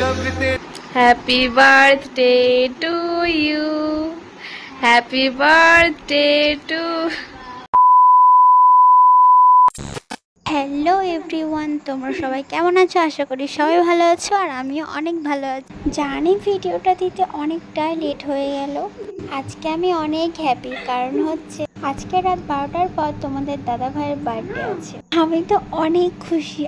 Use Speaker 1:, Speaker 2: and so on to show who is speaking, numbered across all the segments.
Speaker 1: Happy birthday to you. Happy birthday to
Speaker 2: hello everyone, তোমরা সবাই কেমন আছো? আশা করি সবাই ভালো আছো আর আমিও অনেক ভালো আছি। জানি ভিডিওটা দিতে অনেকটাই লেট হয়ে গেল। আজকে আমি অনেক হ্যাপি, কারণ হচ্ছে আজকে রাত 12টার পর তোমাদের দাদা ভাইয়ের বার্থডে আছে। আমি তো অনেক খুশি,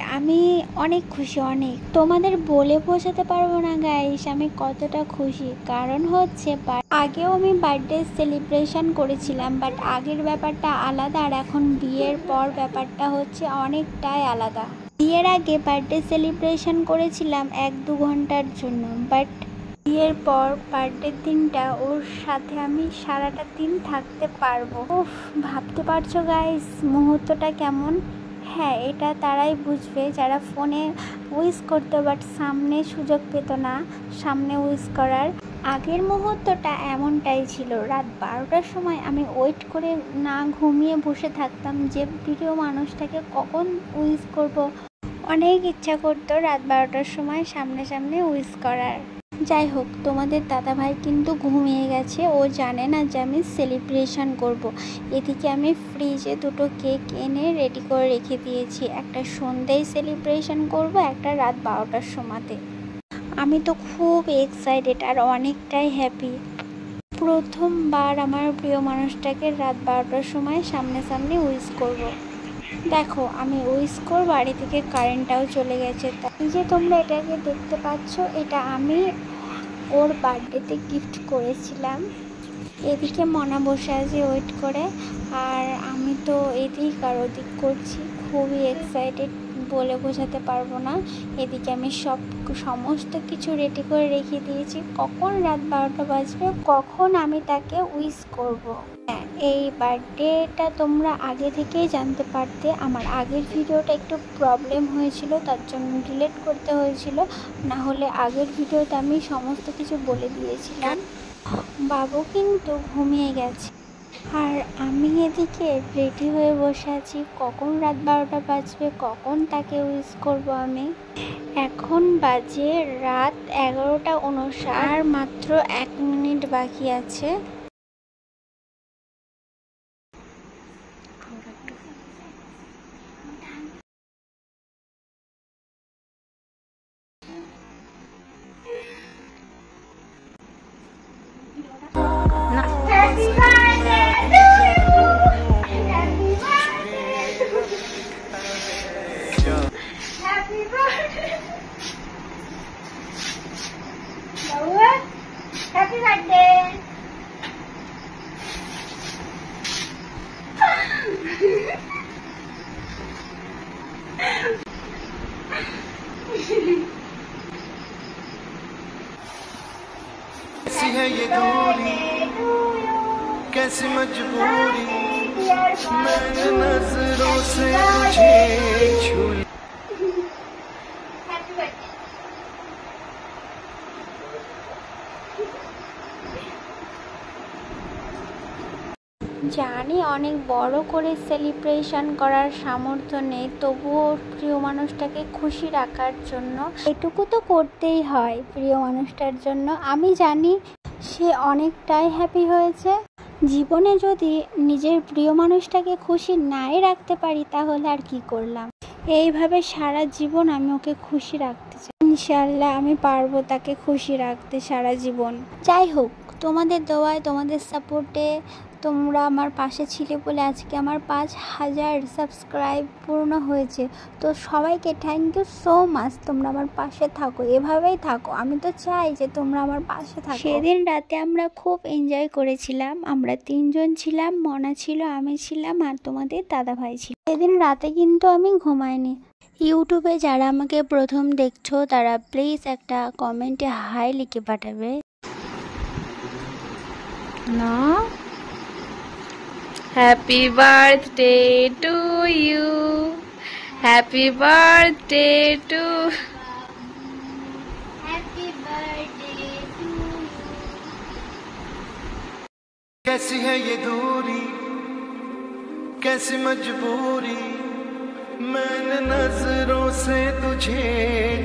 Speaker 2: অনেক তোমাদের বলে বোঝাতে পারবো না গাইস আমি কতটা খুশি। কারণ হচ্ছে আগেও আমি বার্থডে সেলিব্রেশন করেছিলাম, বাট আগের ব্যাপারটা আলাদা আর এখন বিয়ের পর ব্যাপারটা হচ্ছে অনেকটাই আলাদা। বিয়ের আগে বার্থডে সেলিব্রেশন করেছিলাম 1-2 ঘন্টার জন্য, বাট বিয়ের পর বার্থডের দিনটা ওর সাথে আমি সারাটা দিন থাকতে পারবো। উফ, ভাবতে পারছো গাইস মুহূর্তটা কেমন? হ্যাঁ, এটা তারাই বুঝবে যারা ফোনে উইশ করতো বাট সামনে সুযোগ পেত না সামনে উইশ করার। আগের মুহূর্তটা এমনটাই ছিল। রাত 12টার সময় আমি ওয়েট করে না ঘুমিয়ে বসে থাকতাম যে প্রিয় মানুষটাকে কখন উইশ করব। অনেক ইচ্ছা করতো রাত 12টার সময় সামনে উইশ করার। যাই হোক, তোমাদের দাদাভাই কিন্তু ঘুমিয়ে গেছে, ও জানে না যে আমি সেলিব্রেশন করব। এদিকে আমি ফ্রিজে 2টো কেক এনে রেডি করে রেখে দিয়েছি। একটা সন্ধ্যায় সেলিব্রেশন করব, একটা রাত 12টার সময়তে। আমি তো খুব এক্সাইটেড আর অনেকটাই হ্যাপি। প্রথমবার আমার প্রিয় মানুষটাকে রাত 12টার সময় সামনে উইশ করব। দেখো, আমি উইশ করবো আর এদিকে কারেন্টটাও চলে গেছে। তাই যে তোমরা এটাকে দেখতে পাচ্ছ, এটা আমি ওর বার্থডেতে গিফট করেছিলাম। এদিকে মনা বসে আছে ওয়েট করে, আর আমি তো এদিক আর ওদিক করছি, খুবই এক্সাইটেড, বলে বোঝাতে পারবো না। এদিকে আমি সমস্ত কিছু রেডি করে রেখে দিয়েছি। কখন রাত 12টা বাজবে, কখন আমি তাকে উইশ করব। হ্যাঁ, এই বার্থডেটা তোমরা আগে থেকেই জানতে পারতে। আমার আগের ভিডিওটা একটু প্রবলেম হয়েছিল, তার জন্য ডিলিট করতে হয়েছিল, না হলে আগের ভিডিওতে আমি সমস্ত কিছু বলে দিয়েছিলাম। বাবু কিন্তু ঘুমিয়ে গেছে আর আমি এদিকে রেডি হয়ে বসে আছি। কখন রাত 12টা বাজবে, কখন তাকে উইশ করব আমি। এখন বাজে রাত 11টা 59, আর মাত্র 1 মিনিট বাকি আছে। Happy birthday!
Speaker 3: कैसी है ये दूरी, कैसी मजबूरी, मैंने नजरों से तुझे छू लिया।
Speaker 2: জানি অনেক বড় করে সেলিব্রেশন করার সামর্থ্য নেই, তবুও প্রিয় মানুষটাকে খুশি রাখার জন্য এটুকু তো করতেই হয় প্রিয় মানুষটার জন্য। আমি জানি সে অনেকটাই হ্যাপি হয়েছে। জীবনে যদি নিজের প্রিয় মানুষটাকে খুশি নাই রাখতে পারি তাহলে আর কি করলাম। এইভাবে সারা জীবন আমি ওকে খুশি রাখতে চাই। ইনশাআল্লাহ আমি পারবো তাকে খুশি রাখতে সারা জীবন। যাই হোক, তোমাদের দোয়ায়, তোমাদের সাপোর্টে তোমরা আমার পাশে ছিলে বলে আজকে আমার 5000 সাবস্ক্রাইব পূর্ণ হয়েছে। তো সবাইকে থ্যাংক ইউ সো মাচ। তোমরা আমার পাশে থাকো, এভাবেই থাকো। আমি তো চাই যে তোমরা আমার পাশে থাকো। সেদিন রাতে আমরা খুব এনজয় করেছিলাম। আমরা 3 জন ছিলাম, মনা ছিল, আমি ছিলাম আর তোমাদের দাদা ভাই ছিল। সেদিন রাতে কিন্তু আমি ঘুমাইনি। ইউটিউবে যারা আমাকে প্রথম দেখছো তারা প্লিজ একটা কমেন্টে হাই লিখে পাঠাবে
Speaker 1: না। Happy birthday to you. Happy birthday to
Speaker 2: Happy birthday to you.
Speaker 3: कैसी है ये दूरी, कैसी मजबूरी, मैंने नजरों से तुझे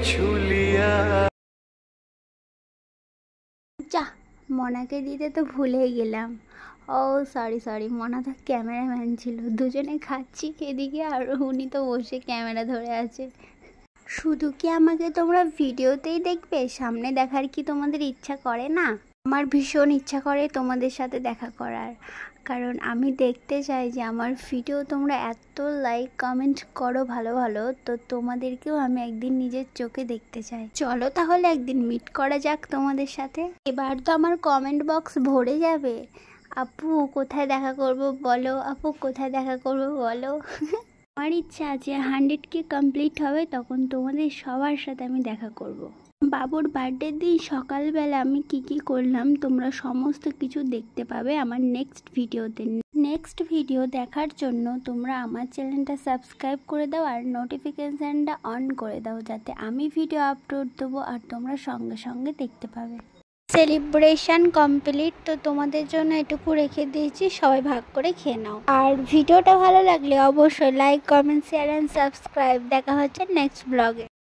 Speaker 3: छू लिया।
Speaker 2: মনাকে দিতে তো ভুলেই গেলাম। ও সরি, মনা তো ক্যামেরাম্যান ছিল। দুজনে খাচ্ছি এদিকে, আর উনি তো বসে ক্যামেরা ধরে আছে। শুধু কি আমাকে তোমরা ভিডিওতেই দেখবে? সামনে দেখার কি তোমাদের ইচ্ছা করে না? আমার ভীষণ ইচ্ছা করে তোমাদের সাথে দেখা করার, কারণ আমি দেখতে চাই যে আমার ভিডিও তোমরা এত লাইক কমেন্ট করো ভালো ভালো, তো তোমাদেরকেও আমি একদিন নিজের চোখে দেখতে চাই। চলো তাহলে একদিন মিট করা যাক তোমাদের সাথে। এবার তো আমার কমেন্ট বক্স ভরে যাবে, আপু কোথায় দেখা করব বলো, আপু কোথায় দেখা করব বলো। আমার ইচ্ছা আছে 100K কমপ্লিট হবে তখন তোমাদের সবার সাথে আমি দেখা করব। বাবুর বার্থডের দিন সকালবেলা আমি কি করলাম তোমরা সমস্ত কিছু দেখতে পাবে আমার নেক্সট ভিডিওতে। নেক্সট ভিডিও দেখার জন্য তোমরা আমার চ্যানেলটা সাবস্ক্রাইব করে দাও আর নোটিফিকেশানটা অন করে দাও, যাতে আমি ভিডিও আপলোড দেবো আর তোমরা সঙ্গে সঙ্গে দেখতে পাবে। সেলিব্রেশন কমপ্লিট, তো তোমাদের জন্য এটুকু রেখে দিয়েছি, সবাই ভাগ করে খেয়ে নাও। আর ভিডিওটা ভালো লাগলে অবশ্যই like comment share and subscribe. দেখা হচ্ছে নেক্সট ব্লগে।